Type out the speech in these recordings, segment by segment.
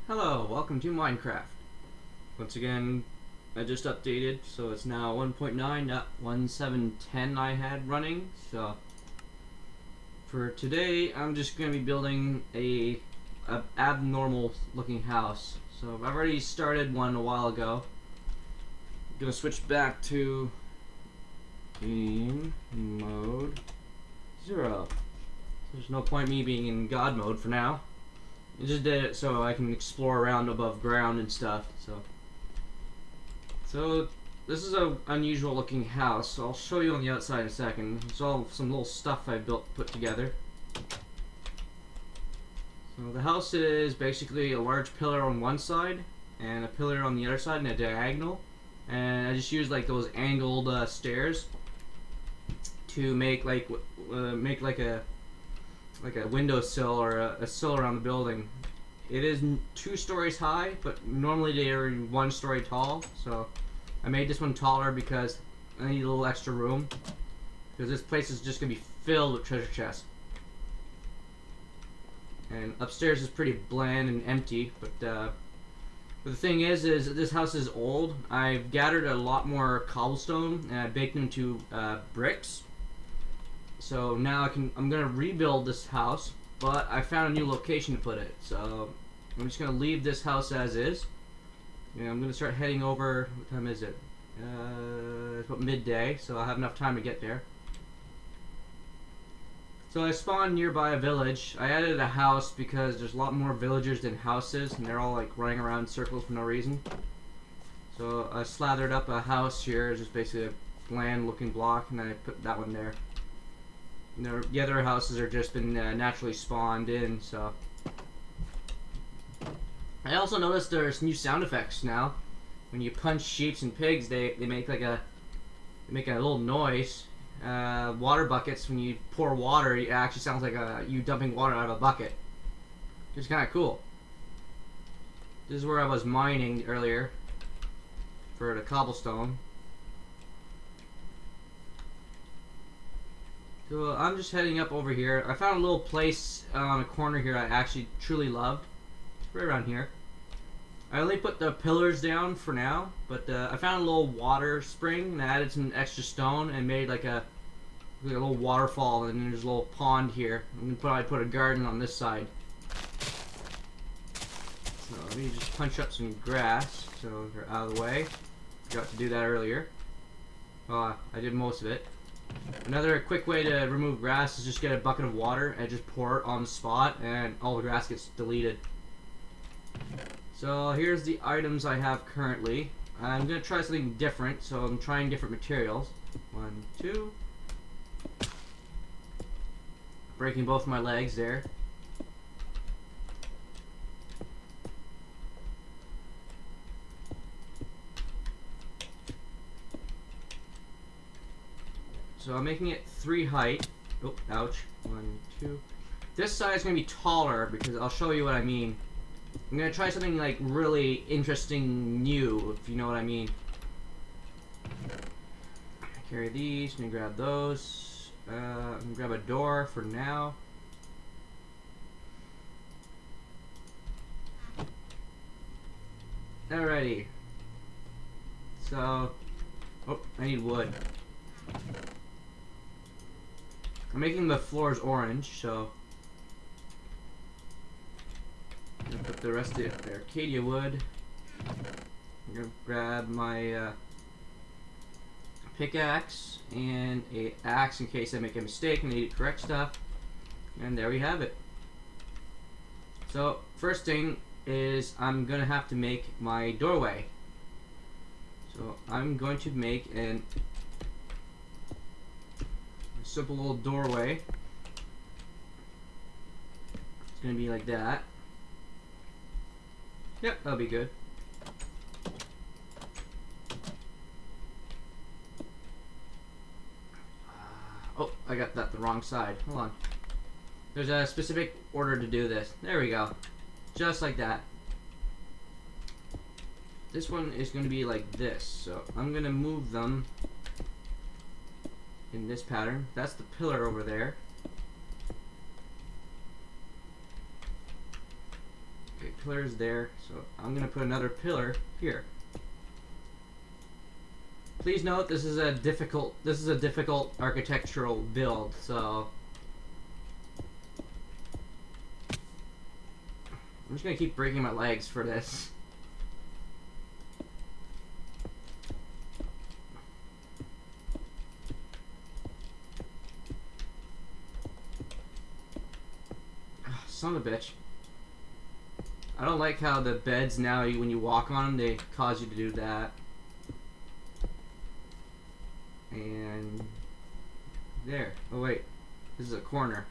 Hello, welcome to Minecraft. Once again, I just updated, so it's now 1.9, not 1.7.10 I had running. So for today, I'm just going to be building a abnormal looking house. So I've already started one a while ago. I'm going to switch back to game mode 0. There's no point me being in God mode for now. I just did it so I can explore around above ground and stuff. So this is a unusual looking house. So I'll show you on the outside in a second. It's all some little stuff I put together. So the house is basically a large pillar on one side and a pillar on the other side in a diagonal. And I just used like those angled stairs to make like a windowsill or a sill around the building. It is 2 stories high, but normally they are 1 story tall. So I made this one taller because I need a little extra room. Because this place is just gonna be filled with treasure chests. And upstairs is pretty bland and empty, but the thing is this house is old. I've gathered a lot more cobblestone and I baked them into bricks. So now I'm gonna rebuild this house, but I found a new location to put it. So I'm just gonna leave this house as is. And I'm gonna start heading over. What time is it? It's about midday, so I'll have enough time to get there. So I spawned nearby a village. I added a house because there's a lot more villagers than houses, and they're all like running around in circles for no reason. So I slathered up a house here. It's just basically a bland-looking block, and I put that one there. The other houses are just been naturally spawned in. So I also noticed there's new sound effects now. When you punch sheep and pigs, they make like a little noise. Water buckets, when you pour water, it actually sounds like you dumping water out of a bucket. It's kind of cool. This is where I was mining earlier for the cobblestone. So I'm just heading up over here. I found a little place on a corner here I actually truly loved. It's right around here. I only put the pillars down for now, but I found a little water spring and I added some extra stone and made like a little waterfall, and then there's a little pond here. I'm gonna probably put a garden on this side. So let me just punch up some grass so they're out of the way. Forgot to do that earlier. I did most of it. Another quick way to remove grass is just get a bucket of water and just pour it on the spot and all the grass gets deleted. So here's the items I have currently. I'm going to try something different, so I'm trying different materials. 1, 2. Breaking both my legs there. So I'm making it 3 height. Oh, ouch. 1, 2. This side is going to be taller because I'll show you what I mean. I'm going to try something like really interesting new, if you know what I mean. Carry these. I'm going to grab those. I'm going to grab a door for now. Alrighty. So, oh, I need wood. I'm making the floors orange, so I'm gonna put the rest of the Arcadia wood. I'm gonna grab my pickaxe and a axe in case I make a mistake and need to correct stuff. And there we have it. So first thing is I'm gonna have to make my doorway. So I'm going to make a simple little doorway. It's gonna be like that. Yep, that'll be good. Oh, I got that the wrong side. Hold on. There's a specific order to do this. There we go. Just like that. This one is going to be like this. So I'm going to move them in this pattern. That's the pillar over there. pillars there, so I'm gonna put another pillar here. Please note this is a difficult architectural build, so I'm just gonna keep breaking my legs for this. Son of a bitch. I don't like how the beds now, when you walk on them, they cause you to do that. And there. Oh wait, this is a corner.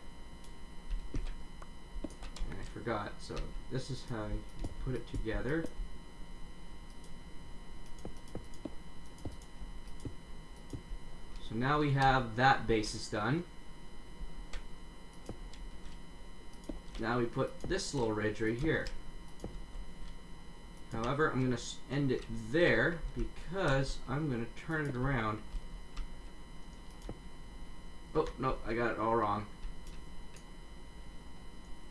And I forgot. So this is how you put it together. So now we have that basis done. Now we put this little ridge right here. However, I'm going to end it there because I'm going to turn it around. Oh, no, I got it all wrong.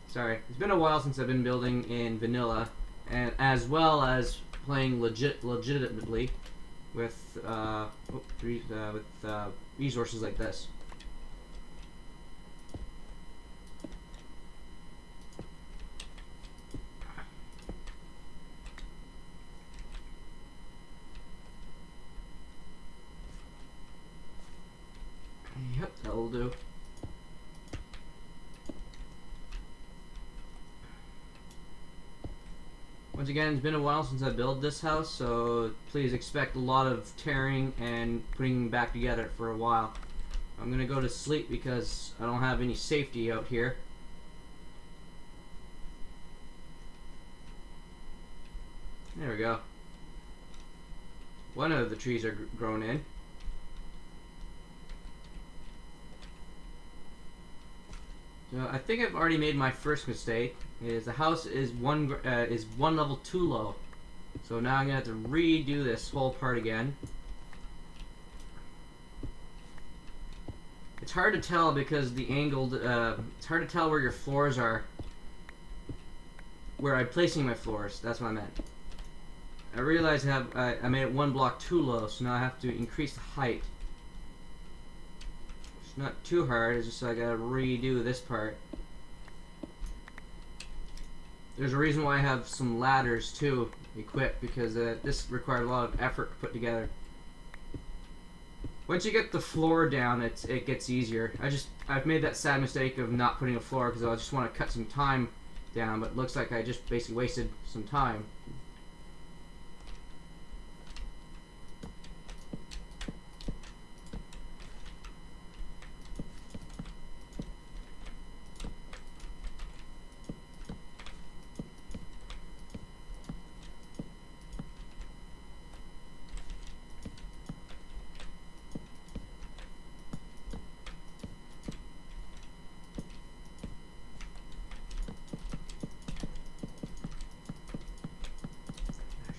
Sorry. It's been a while since I've been building in vanilla, and as well as playing legitimately with resources like this. Yep, that'll do. Once again, it's been a while since I built this house, so please expect a lot of tearing and putting back together for a while. I'm gonna go to sleep because I don't have any safety out here. There we go. One of the trees are grown in. So I think I've already made my first mistake. Is the house is one level too low, so now I'm gonna have to redo this whole part again. It's hard to tell because the angled. It's hard to tell where your floors are. Where I'm placing my floors. That's what I meant. I realized I made it one block too low, so now I have to increase the height. It's not too hard. It's just I gotta redo this part. There's a reason why I have some ladders too equipped, because this required a lot of effort to put together. Once you get the floor down, it gets easier. I've made that sad mistake of not putting a floor because I just want to cut some time down, but it looks like I just basically wasted some time.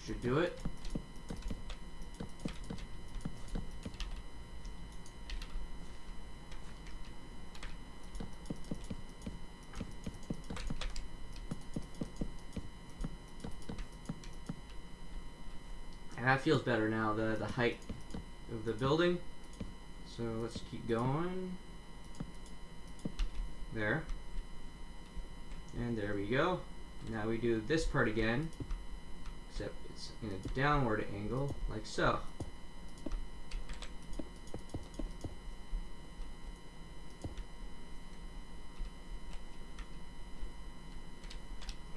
Should do it. And that feels better now, the height of the building. So let's keep going. There. And there we go. Now we do this part again, except it's in a downward angle, like so.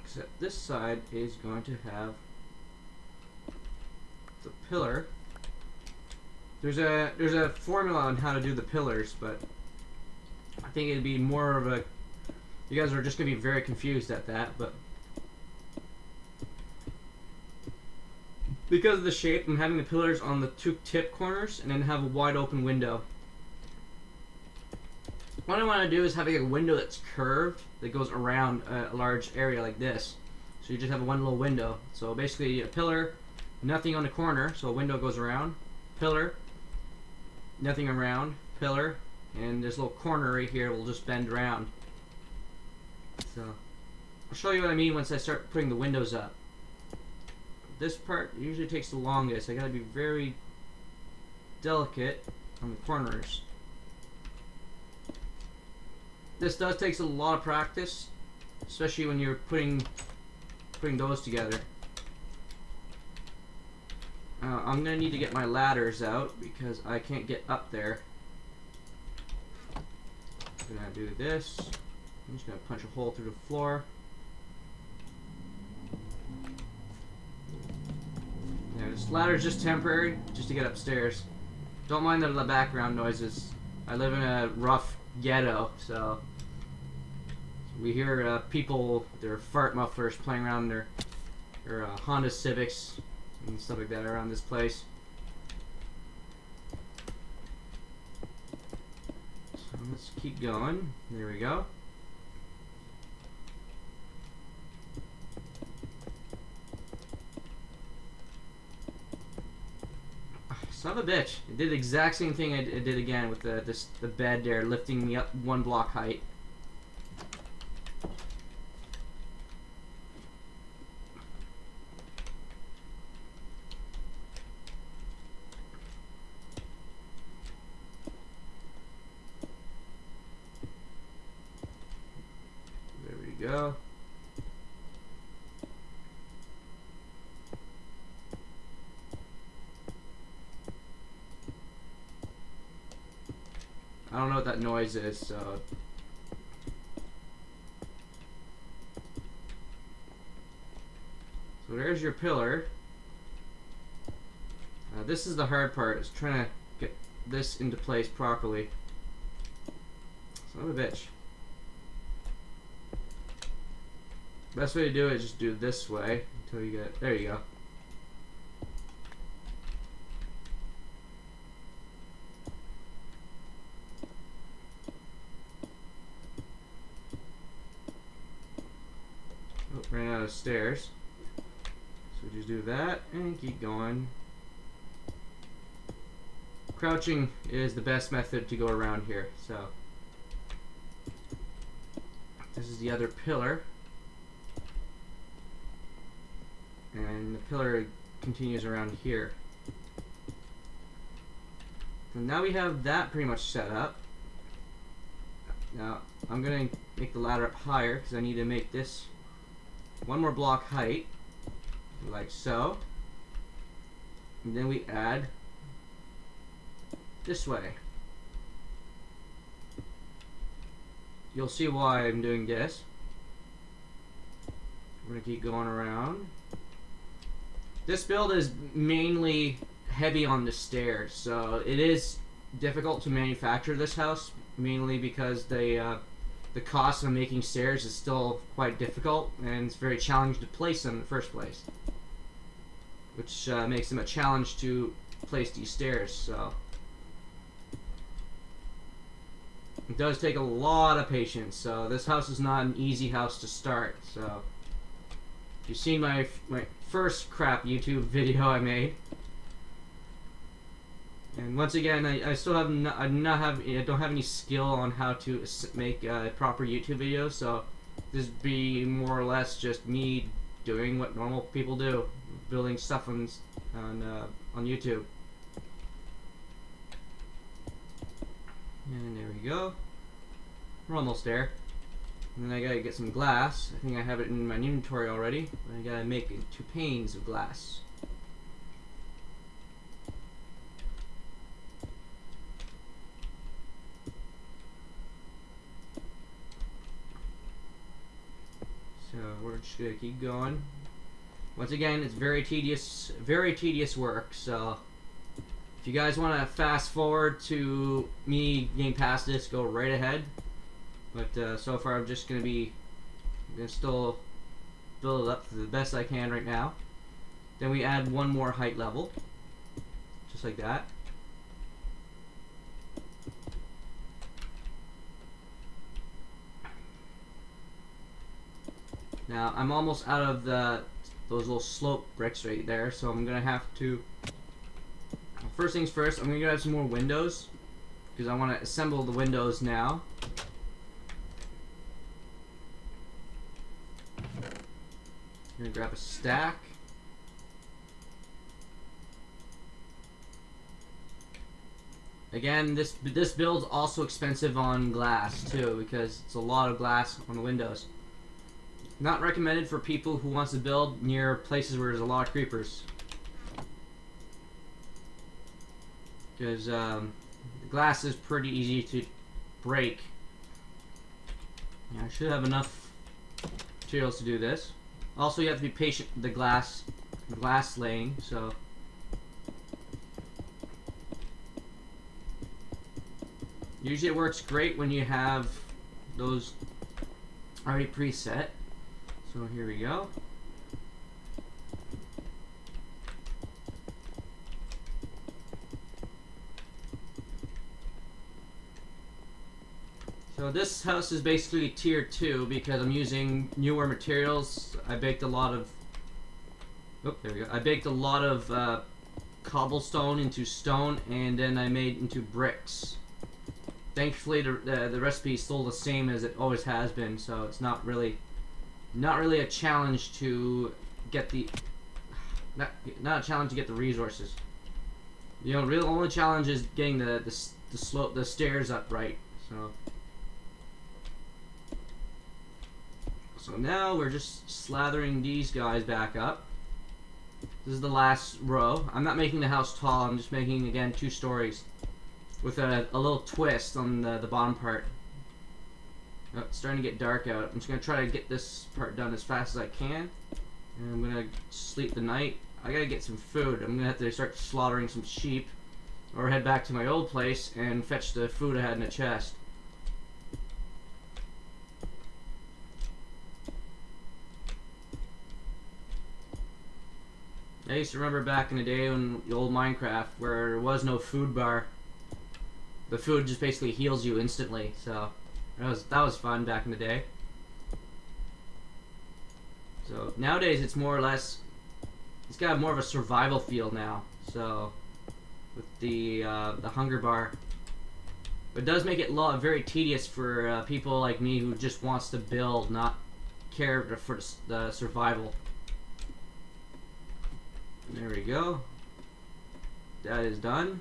Except this side is going to have the pillar. There's a formula on how to do the pillars, but I think it'd be more of a, you guys are just gonna be very confused at that, but because of the shape, I'm having the pillars on the two tip corners and then have a wide open window. What I want to do is have a window that's curved that goes around a large area like this. So you just have one little window. So basically a pillar, nothing on the corner, so a window goes around, pillar, nothing around, pillar, and this little corner right here will just bend around. So I'll show you what I mean once I start putting the windows up. This part usually takes the longest. I gotta be very delicate on the corners. This does take a lot of practice, especially when you're putting those together. I'm gonna need to get my ladders out because I can't get up there. I'm gonna do this. I'm just gonna punch a hole through the floor. Yeah, this ladder's just temporary, just to get upstairs. Don't mind the background noises. I live in a rough ghetto, so we hear people, their fart mufflers playing around their Honda Civics and stuff like that around this place. So let's keep going. There we go. Son of a bitch. It did the exact same thing I did again with the bed there, lifting me up 1 block height. There we go. I don't know what that noise is, so... So there's your pillar. This is the hard part, is trying to get this into place properly. Son of a bitch. Best way to do it is just do it this way until you get... There you go. Oh, ran out of stairs. So we just do that and keep going. Crouching is the best method to go around here. So this is the other pillar. And the pillar continues around here. So now we have that pretty much set up. Now I'm going to make the ladder up higher because I need to make this 1 more block height, like so. And then we add this way. You'll see why I'm doing this. We're going to keep going around. This build is mainly heavy on the stairs, so it is difficult to manufacture this house, mainly because the cost of making stairs is still quite difficult, and it's very challenging to place them in the first place, which makes them a challenge to place these stairs. So it does take a lot of patience. So this house is not an easy house to start. So if you've seen my first crap YouTube video I made, and once again, I still have I don't have any skill on how to make proper YouTube videos, so this would be more or less just me doing what normal people do, building stuff on YouTube. And there we go. We're almost there. And then I gotta get some glass. I think I have it in my inventory already, but I gotta make 2 panes of glass. So we're just gonna keep going. Once again, it's very tedious work. So if you guys want to fast forward to me getting past this, go right ahead. But so far, I'm gonna still build it up to the best I can right now. Then we add 1 more height level, just like that. Now I'm almost out of those little slope bricks right there, so I'm gonna have to. First things first, I'm gonna grab some more windows because I want to assemble the windows now. Gonna grab a stack. Again, this build's also expensive on glass too, because it's a lot of glass on the windows. Not recommended for people who wants to build near places where there's a lot of creepers, because the glass is pretty easy to break. Yeah, I should have enough materials to do this. Also, you have to be patient with the glass laying. So. Usually it works great when you have those already preset. So here we go. So this house is basically tier 2 because I'm using newer materials. I baked a lot of there we go. I baked a lot of cobblestone into stone, and then I made into bricks. Thankfully, the recipe is still the same as it always has been, so it's not really a challenge to get the not a challenge to get the resources. You know, real only challenge is getting the stairs up right. So now we're just slathering these guys back up. This is the last row. I'm not making the house tall. I'm just making, again, 2 stories. With a little twist on the bottom part. Oh, it's starting to get dark out. I'm just going to try to get this part done as fast as I can. And I'm going to sleep the night. I got to get some food. I'm going to have to start slaughtering some sheep. Or head back to my old place and fetch the food I had in the chest. I used to remember back in the day when the old Minecraft where there was no food bar. The food just basically heals you instantly, so that was fun back in the day. So nowadays it's more or less, it's got more of a survival feel now. So with the hunger bar, but it does make it very tedious for people like me who just wants to build, not care for the survival. There we go. That is done.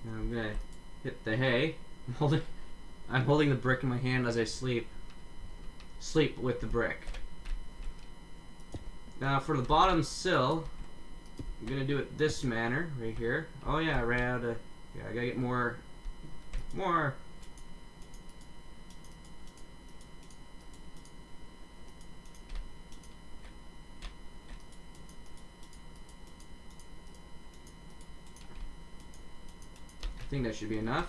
Now I'm gonna hit the hay. I'm holding the brick in my hand as I sleep. Sleep with the brick. Now for the bottom sill, I'm gonna do it this manner right here. Oh yeah, I ran out of. Yeah, I gotta get more. I think that should be enough.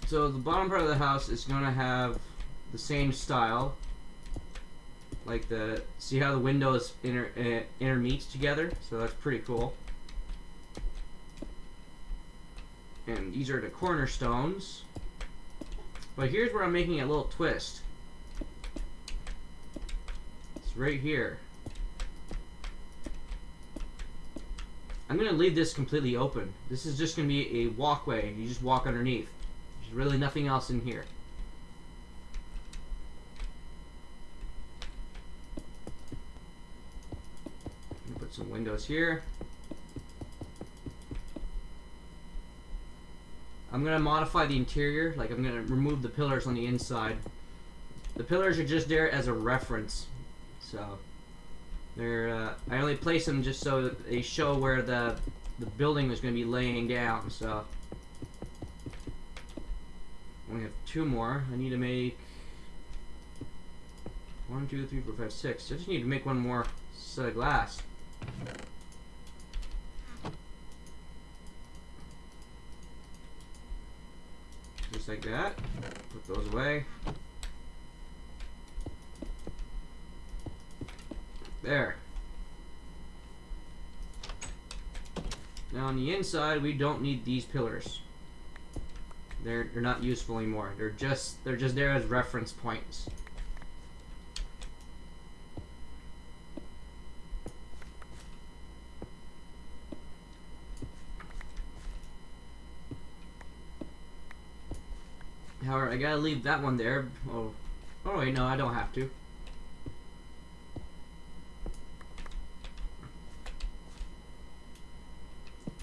So the bottom part of the house is going to have the same style, like see how the windows intermeet together. So that's pretty cool. And these are the cornerstones. But here's where I'm making a little twist. It's right here. I'm going to leave this completely open. This is just going to be a walkway. You just walk underneath. There's really nothing else in here. I'm going to put some windows here. I'm going to modify the interior. Like, I'm going to remove the pillars on the inside. The pillars are just there as a reference. So I only place them just so that they show where the building is going to be laying down. So I only have 2 more. I need to make 1, 2, 3, 4, 5, 6. I just need to make 1 more set of glass. Just like that. Put those away. There. Now on the inside, we don't need these pillars. They're not useful anymore. They're just there as reference points. However, I gotta leave that one there. Oh, Oh wait, no, I don't have to.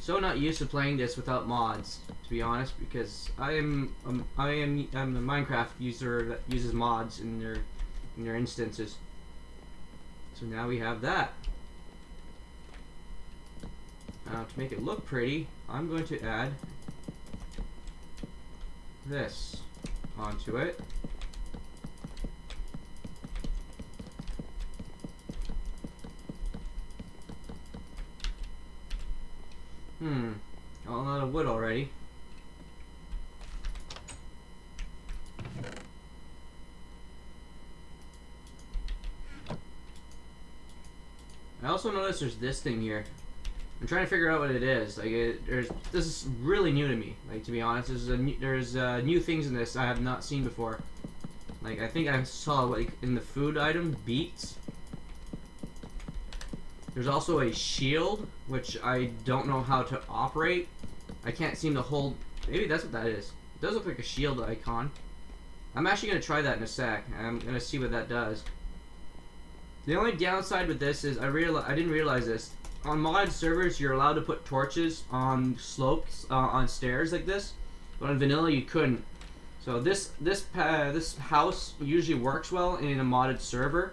So not used to playing this without mods, to be honest, because I'm a Minecraft user that uses mods in their instances. So now we have that. Now to make it look pretty, I'm going to add this onto it. Got a lot of wood already. I also noticed there's this thing here. I'm trying to figure out what it is. Like, this is really new to me. Like, to be honest, there's new things in this I have not seen before. Like, I think I saw like in the food item beets. There's also a shield, which I don't know how to operate. I can't seem to hold. Maybe that's what that is. It does look like a shield icon. I'm actually gonna try that in a sec. I'm gonna see what that does. The only downside with this is I didn't realize this. On modded servers, you're allowed to put torches on slopes, on stairs like this, but on vanilla you couldn't. So this house usually works well in a modded server,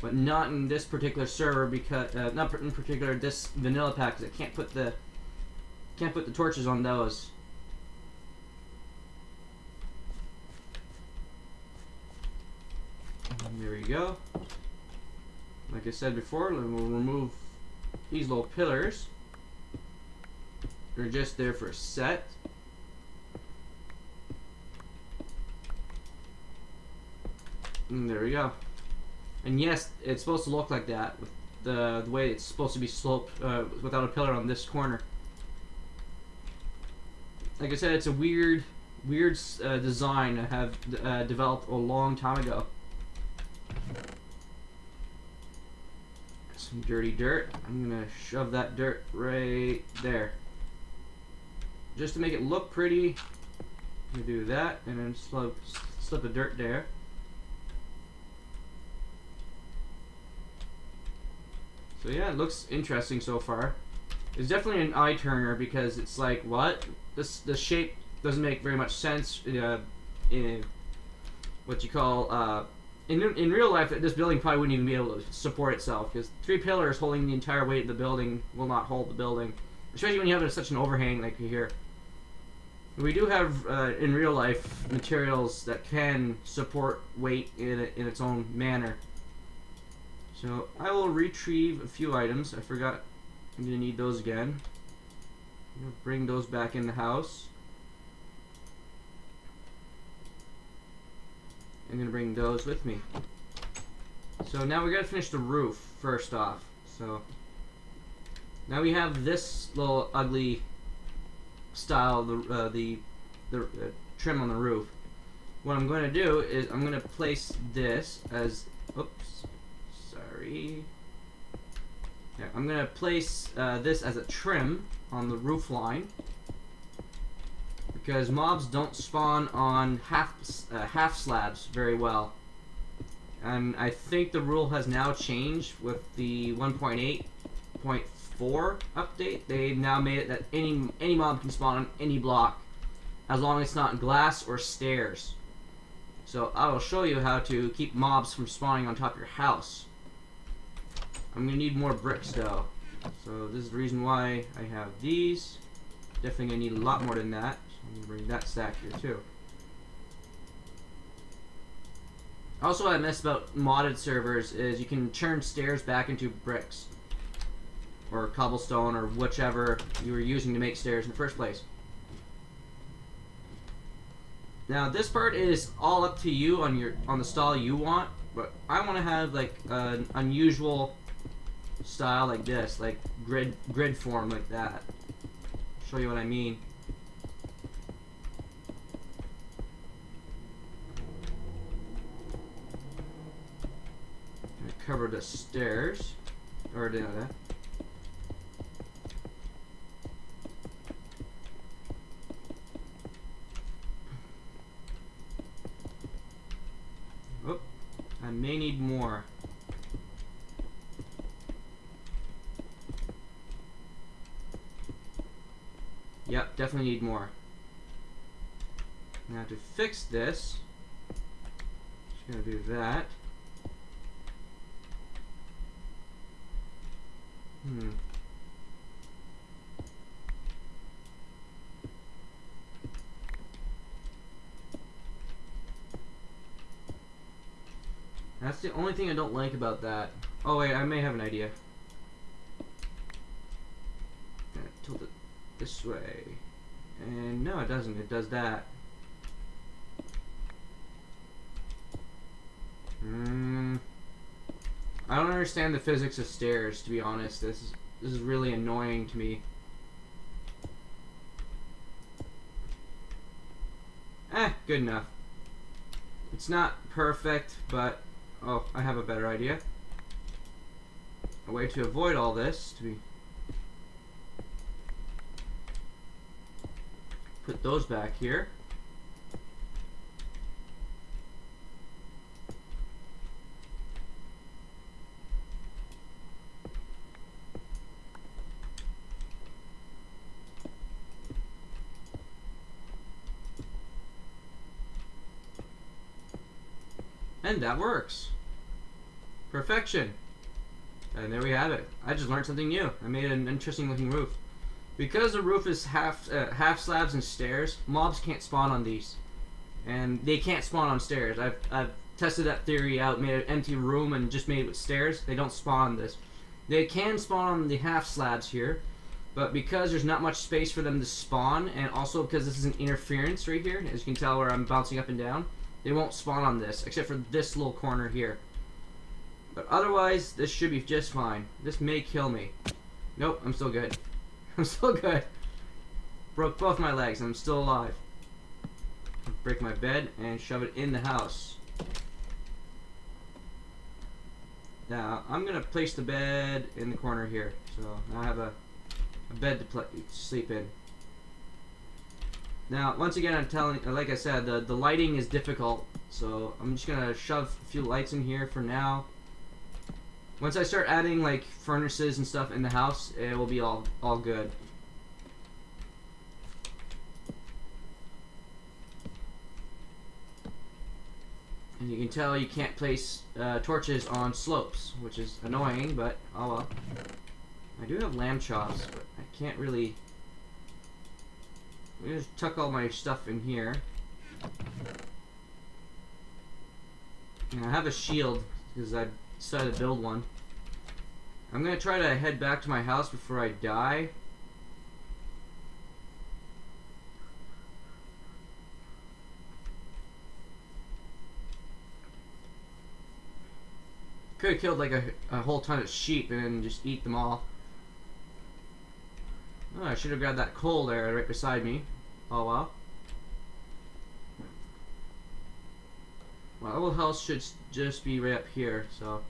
but not in this particular server because not in particular this vanilla pack because I can't put the torches on those. And there we go. Like I said before, we'll remove these little pillars. They're just there for a set. And there we go. And yes, it's supposed to look like that with the way it's supposed to be sloped without a pillar on this corner. Like I said, it's a weird design I have developed a long time ago. Some dirty dirt. I'm gonna shove that dirt right there, just to make it look pretty. I'm gonna do that, and then slip the dirt there. So yeah, it looks interesting so far. It's definitely an eye turner because it's like, what? The shape doesn't make very much sense in what you call in real life. This building probably wouldn't even be able to support itself because 3 pillars holding the entire weight of the building will not hold the building, especially when you have such an overhang like here. We do have in real life materials that can support weight in its own manner. So I will retrieve a few items. I forgot I'm going to need those again. I'm going to bring those back in the house. I'm going to bring those with me. So now we got to finish the roof first off. So now we have this little ugly style, the trim on the roof. What I'm going to do is I'm going to place this as, oops, sorry. Yeah, I'm going to place this as a trim on the roof line because mobs don't spawn on half slabs very well. And I think the rule has now changed with the 1.8.4 update. They've now made it that any mob can spawn on any block as long as it's not glass or stairs. So I will show you how to keep mobs from spawning on top of your house. I'm gonna need more bricks though. So this is the reason why I have these. Definitely gonna need a lot more than that. So I'm gonna bring that stack here too. Also, what I miss about modded servers is you can turn stairs back into bricks. Or cobblestone or whichever you were using to make stairs in the first place. Now this part is all up to you on the style you want, but I want to have like an unusual style like this, like grid form like that. Show you what I mean. I'm gonna cover the stairs, or that. Oh, may need more. Yep, definitely need more. Now to fix this, just gonna do that. That's the only thing I don't like about that. Oh wait, I may have an idea. Gonna tilt it this way. And no, it doesn't. It does that. I don't understand the physics of stairs, to be honest. This is really annoying to me. Good enough. It's not perfect, but oh, I have a better idea. A way to avoid all this to be put those back here. And that works. Perfection. And there we have it. I just learned something new. I made an interesting looking roof. Because the roof is half slabs and stairs, mobs can't spawn on these. And they can't spawn on stairs. I've tested that theory out, made an empty room and just made it with stairs. They don't spawn on this. They can spawn on the half slabs here, but because there's not much space for them to spawn, and also because this is an interference right here, as you can tell where I'm bouncing up and down, they won't spawn on this, except for this little corner here. But otherwise, this should be just fine. This may kill me. Nope, I'm still good. I'm still good. Broke both my legs, and I'm still alive. Break my bed and shove it in the house. Now, I'm going to place the bed in the corner here. So, now I have a bed to sleep in. Now, once again, I'm telling, like I said, the lighting is difficult, so I'm just gonna shove a few lights in here for now. Once I start adding like furnaces and stuff in the house, it will be all good. And you can tell you can't place torches on slopes, which is annoying, but oh well. I do have lamb chops, but I can't really. I'm gonna just tuck all my stuff in here. And I have a shield because I decided to build one. I'm gonna try to head back to my house before I die. Could have killed like a whole ton of sheep and then just eat them all. Oh, I should have grabbed that coal there right beside me. Oh well. My old house should just be right up here, so.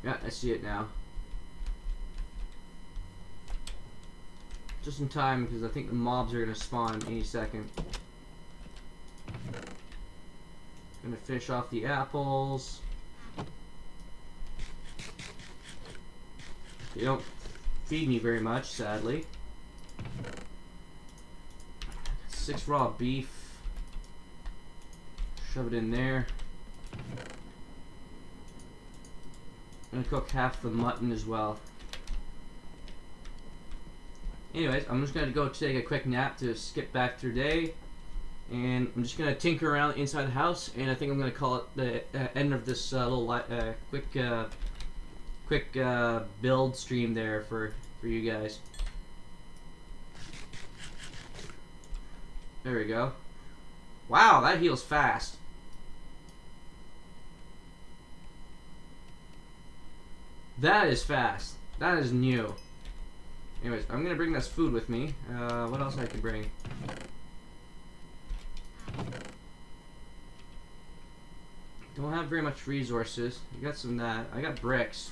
Yeah, I see it now. Just in time, because I think the mobs are going to spawn any second. Gonna finish off the apples. They don't feed me very much, sadly. 6 raw beef. Shove it in there. I'm gonna cook half the mutton as well. Anyways, I'm just gonna go take a quick nap to skip back through day. And I'm just gonna tinker around inside the house, and I think I'm gonna call it the end of this little quick build stream there for you guys. There we go. Wow, that heals fast. That is fast. That is new. Anyways, I'm gonna bring this food with me. What else I could bring? Don't have very much resources. I got some of that. I got bricks.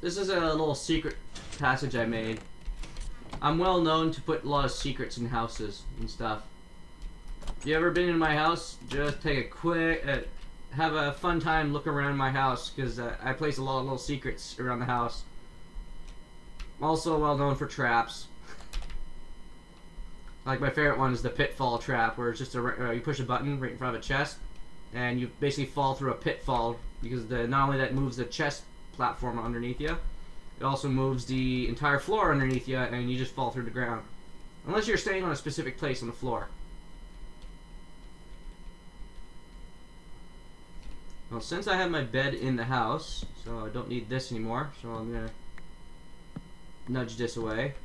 This is a little secret passage I made. I'm well known to put a lot of secrets in houses and stuff. You ever been in my house? Just take a quick, have a fun time looking around my house, because I place a lot of little secrets around the house. I'm also well known for traps. Like my favorite one is the pitfall trap, where it's just you push a button right in front of a chest, and you basically fall through a pitfall, because not only that moves the chest platform underneath you, it also moves the entire floor underneath you, and you just fall through the ground. Unless you're staying on a specific place on the floor. Well, since I have my bed in the house, so I don't need this anymore, so I'm gonna nudge this away.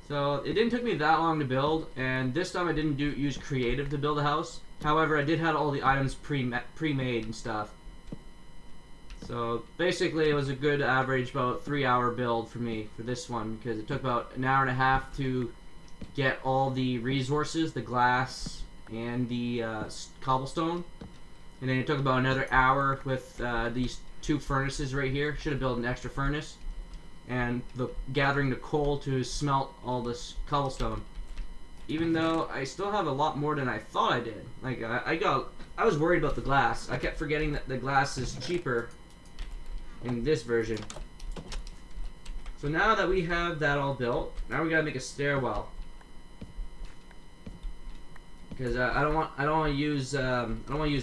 So it didn't take me that long to build, and this time I didn't use creative to build a house. However, I did have all the items pre-made and stuff. So basically it was a good average about 3-hour build for me for this one, because it took about an hour and a half to get all the resources, the glass and the cobblestone, and then it took about another hour with these 2 furnaces right here. Should have built an extra furnace, and gathering the coal to smelt all this cobblestone. Even though I still have a lot more than I thought I did. Like I was worried about the glass. I kept forgetting that the glass is cheaper in this version. So now that we have that all built, now we gotta make a stairwell. Because I don't want to use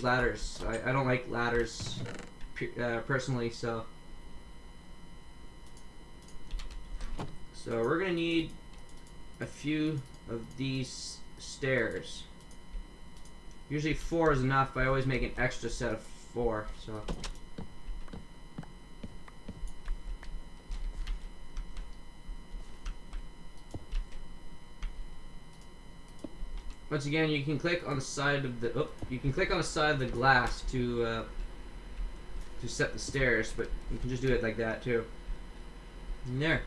ladders. I don't like ladders personally. So we're gonna need a few of these stairs. Usually 4 is enough, but I always make an extra set of 4. So once again, you can click on the side of the glass to set the stairs, but you can just do it like that too. And there.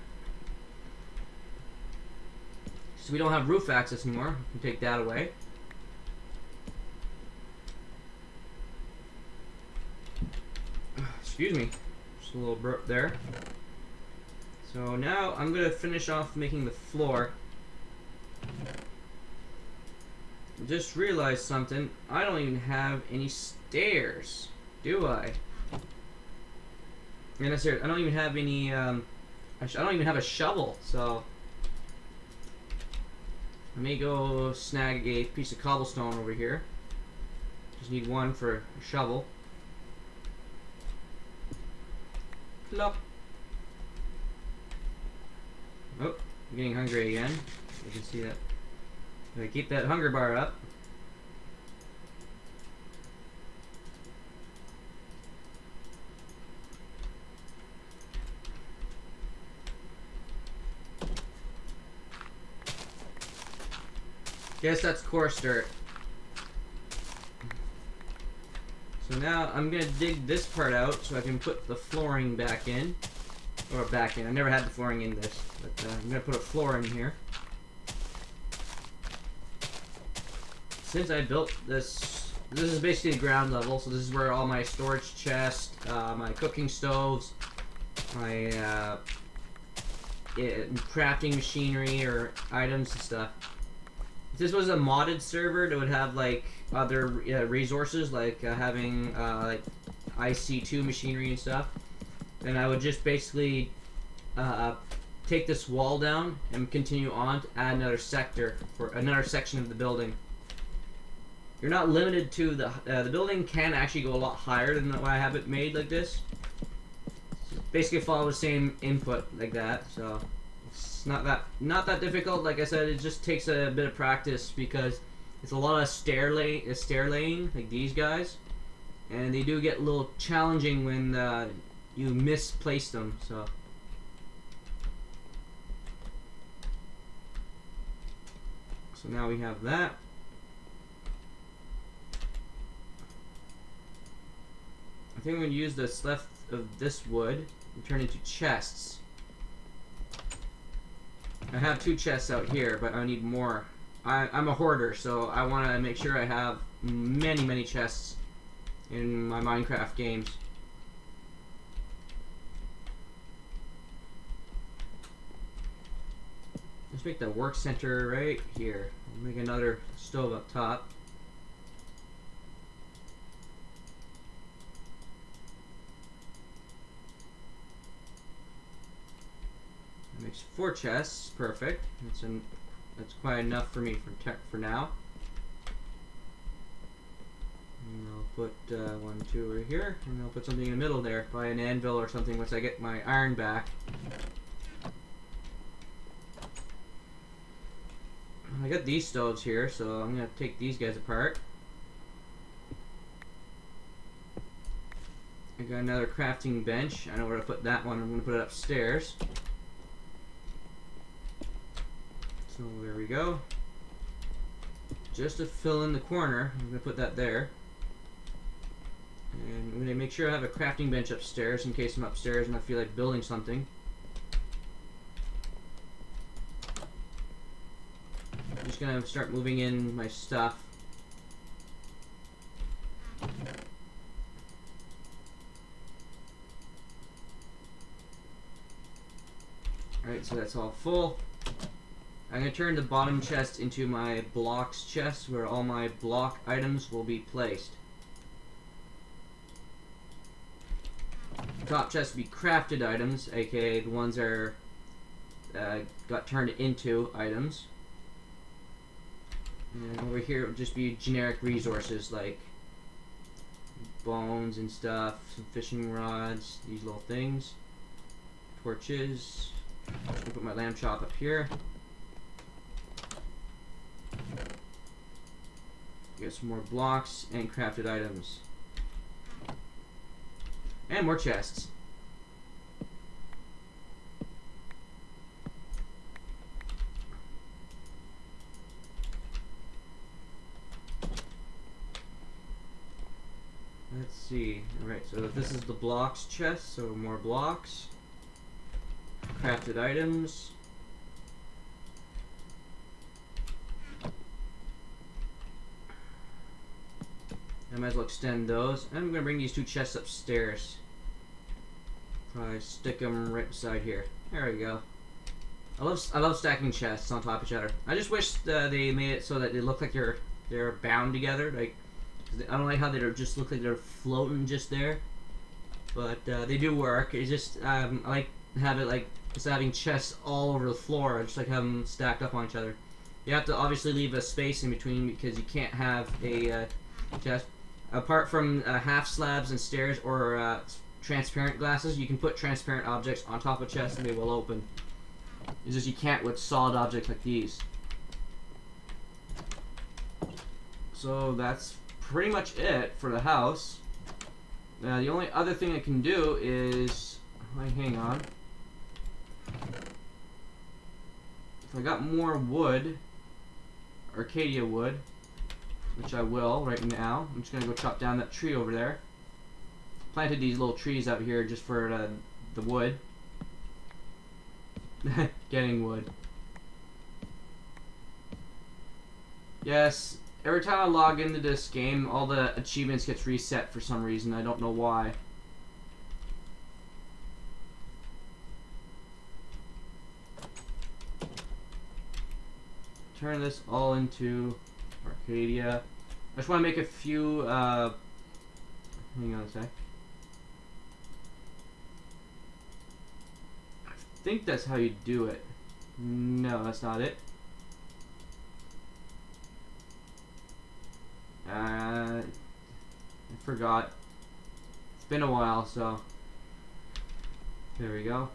So we don't have roof access anymore. We can take that away. Excuse me. Just a little burp there. So now I'm gonna finish off making the floor. Just realized something. I don't even have any stairs, do I? And that's serious. I don't even have any. I don't even have a shovel. So let me go snag a piece of cobblestone over here. Just need 1 for a shovel. Plop. Oh, I'm getting hungry again. You can see that. Gotta keep that hunger bar up. Guess that's coarse dirt. So now I'm gonna dig this part out so I can put the flooring back in. Or back in. I never had the flooring in this, but I'm gonna put a floor in here. Since I built this is basically the ground level, so this is where all my storage chests, my cooking stoves, my crafting machinery or items and stuff. If this was a modded server, it would have like other resources, like having like IC2 machinery and stuff. Then I would just basically take this wall down and continue on to add another sector for another section of the building. You're not limited to the building can actually go a lot higher than what I have it made like this. So basically follow the same input like that, so it's not that difficult. Like I said, it just takes a bit of practice because it's a lot of stair laying like these guys, and they do get a little challenging when you misplace them. So now we have that. I think I'm going to use this left of this wood and turn into chests. I have 2 chests out here, but I need more. I'm a hoarder, so I want to make sure I have many chests in my Minecraft games. Let's make the work center right here. We'll make another stove up top. That makes 4 chests. Perfect. That's quite enough for me for now. And I'll put 1, 2 over here, and I'll put something in the middle there, by an anvil or something once I get my iron back. I got these stoves here, so I'm gonna take these guys apart. I got another crafting bench. I know where to put that one. I'm gonna put it upstairs. So there we go. Just to fill in the corner, I'm gonna put that there. And I'm gonna make sure I have a crafting bench upstairs in case I'm upstairs and I feel like building something. I'm just gonna start moving in my stuff. Alright, so that's all full. I'm going to turn the bottom chest into my blocks chest where all my block items will be placed. Top chest will be crafted items, aka the ones that are got turned into items. And over here it will just be generic resources like bones and stuff, some fishing rods, these little things, torches. I'm just going to put my lamb chop up here. Get some more blocks and crafted items. And more chests. Let's see. Alright, so this is the blocks chest, so more blocks. Crafted items. I might as well extend those. I'm going to bring these 2 chests upstairs. Probably stick them right beside here. There we go. I love stacking chests on top of each other. I just wish they made it so that they look like they're bound together. Like, I don't like how they just look like they're floating just there. But they do work. It's just I like to have it like instead of having chests all over the floor, I just like have them stacked up on each other. You have to obviously leave a space in between because you can't have a chest. Apart from half slabs and stairs or transparent glasses, you can put transparent objects on top of chests and they will open. It's just you can't with solid objects like these. So that's pretty much it for the house. The only other thing I can do is... hang on. If I got more wood, Arcadia wood, which I will right now. I'm just going to go chop down that tree over there. Planted these little trees out here just for the wood. Getting wood. Yes, every time I log into this game, all the achievements gets reset for some reason. I don't know why. Turn this all into Arcadia. I just want to make a few, hang on a sec. I think that's how you do it. No, that's not it. I forgot. It's been a while, so there we go.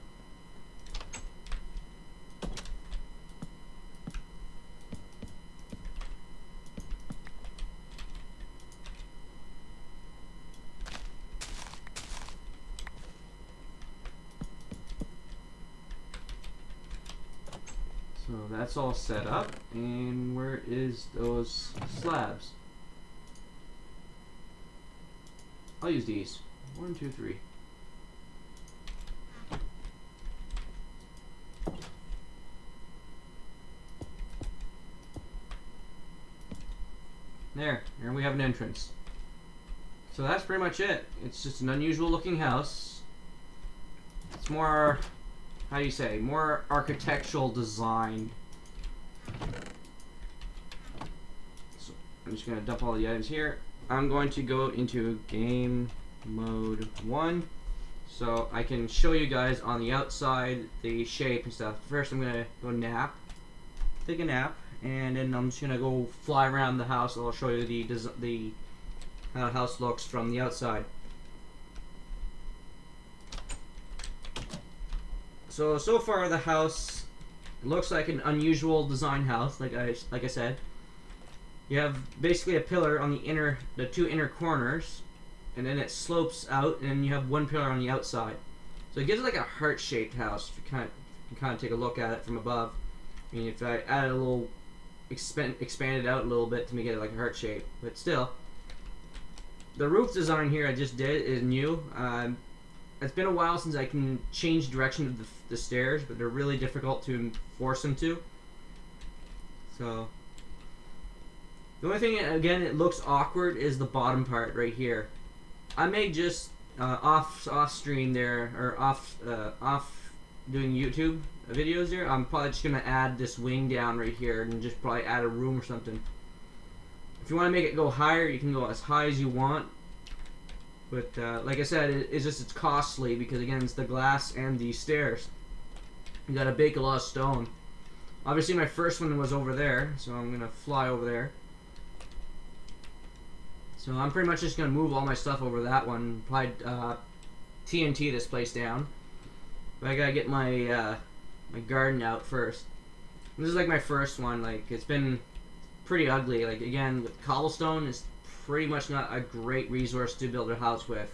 So that's all set up, and where is those slabs? I'll use these. 1, 2, 3. There, and we have an entrance. So that's pretty much it. It's just an unusual looking house. It's more, how do you say, more architectural design So I'm just gonna dump all the items here. I'm going to go into game mode 1 so I can show you guys on the outside the shape and stuff. First I'm gonna go nap, take a nap, and then I'm just gonna go fly around the house. I'll show you the how the house looks from the outside. So far the house looks like an unusual design house, like I said. You have basically a pillar on the two inner corners, and then it slopes out, and you have one pillar on the outside. So it gives it like a heart-shaped house. If you kind of take a look at it from above. I mean, if I add a little, expand it out a little bit to make it like a heart shape, but still. The roof design here I just did is new. It's been a while since I can change direction of the stairs, but they're really difficult to force them to. So the only thing, again, it looks awkward is the bottom part right here. I may just off stream there, or off doing YouTube videos there. I'm probably just gonna add this wing down right here and just probably add a room or something. If you want to make it go higher, you can go as high as you want. But like I said, it's costly because again it's the glass and the stairs. You gotta bake a lot of stone. Obviously my first one was over there, so I'm gonna fly over there. So I'm pretty much just gonna move all my stuff over that one. Probably TNT this place down. But I gotta get my my garden out first. This is like my first one. Like it's been pretty ugly. Like again, with cobblestone, it's pretty much not a great resource to build a house with.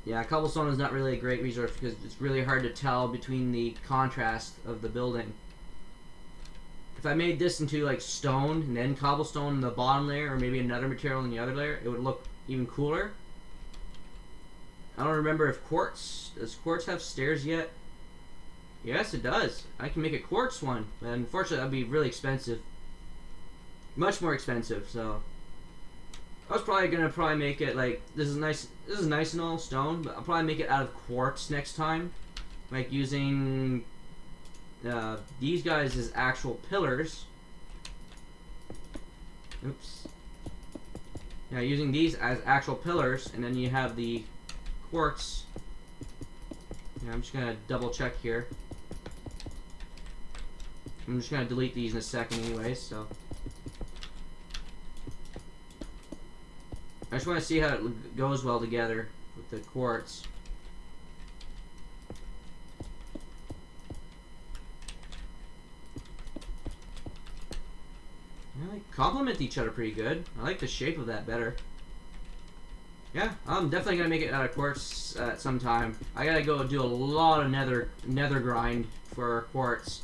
Yeah, cobblestone is not really a great resource because it's really hard to tell between the contrast of the building. If I made this into like stone and then cobblestone in the bottom layer, or maybe another material in the other layer, it would look even cooler. I don't remember if does quartz have stairs yet? Yes, it does. I can make a quartz one, but unfortunately that'd be really expensive. Much more expensive, so I was probably gonna make it like this is nice and all stone, but I'll probably make it out of quartz next time, like using these guys as actual pillars. Oops. Yeah, using these as actual pillars, and then you have the quartz. Yeah, I'm just gonna double check here. I'm just gonna delete these in a second anyways, so. I just want to see how it goes well together with the quartz. Yeah, they complement each other pretty good. I like the shape of that better. Yeah, I'm definitely gonna make it out of quartz at some time. I gotta go do a lot of nether grind for quartz.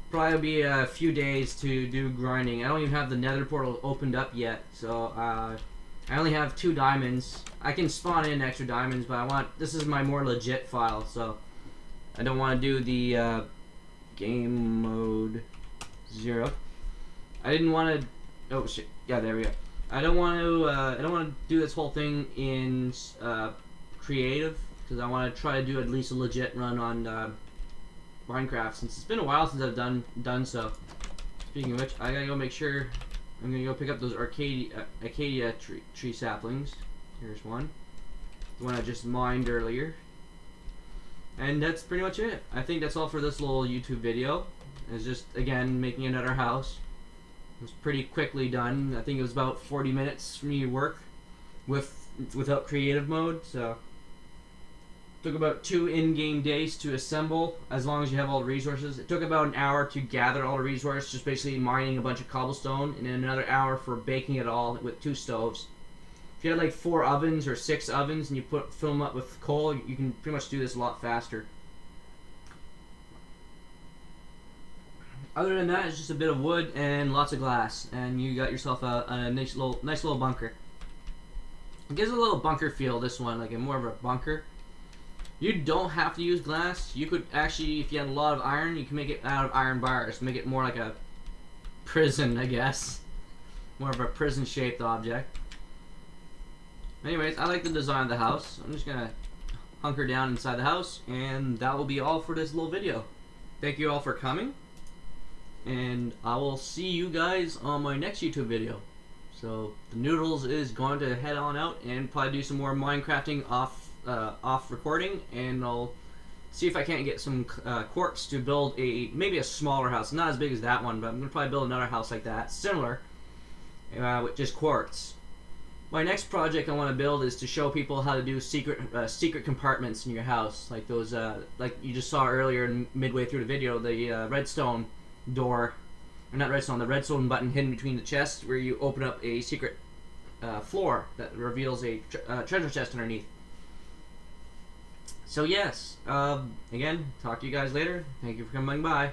Probably be a few days to do grinding. I don't even have the nether portal opened up yet, so I only have 2 diamonds. I can spawn in extra diamonds, but this is my more legit file, so I don't want to do the game mode 0. I didn't want to. Oh shit! Yeah, there we go. I don't want to do this whole thing in creative because I want to try to do at least a legit run on Minecraft, since it's been a while since I've done so. Speaking of which, I gotta go make sure. I'm gonna go pick up those acacia tree saplings. Here's one, the one I just mined earlier, and that's pretty much it. I think that's all for this little YouTube video. It's just again making another house. It was pretty quickly done. I think it was about 40 minutes for me to work without creative mode. So. Took about 2 in-game days to assemble, as long as you have all the resources. It took about an hour to gather all the resources, just basically mining a bunch of cobblestone, and then another hour for baking it all with 2 stoves. If you had like 4 ovens or 6 ovens and you fill them up with coal, you can pretty much do this a lot faster. Other than that, it's just a bit of wood and lots of glass, and you got yourself a nice little bunker. It gives a little bunker feel, this one, like more of a bunker. You don't have to use glass. You could actually, if you had a lot of iron, you can make it out of iron bars. Make it more like a prison, I guess. More of a prison-shaped object. Anyways, I like the design of the house. I'm just gonna hunker down inside the house, and that will be all for this little video. thank you all for coming, and I will see you guys on my next YouTube video. So the Noodles is going to head on out and probably do some more Minecrafting off recording, and I'll see if I can't get some quartz to build maybe a smaller house, not as big as that one, but I'm gonna probably build another house like that, similar, with just quartz. My next project I want to build is to show people how to do secret compartments in your house, like those like you just saw earlier midway through the video, the redstone door, or not redstone, the redstone button hidden between the chests, where you open up a secret floor that reveals a treasure chest underneath. So yes, again, talk to you guys later. Thank you for coming by.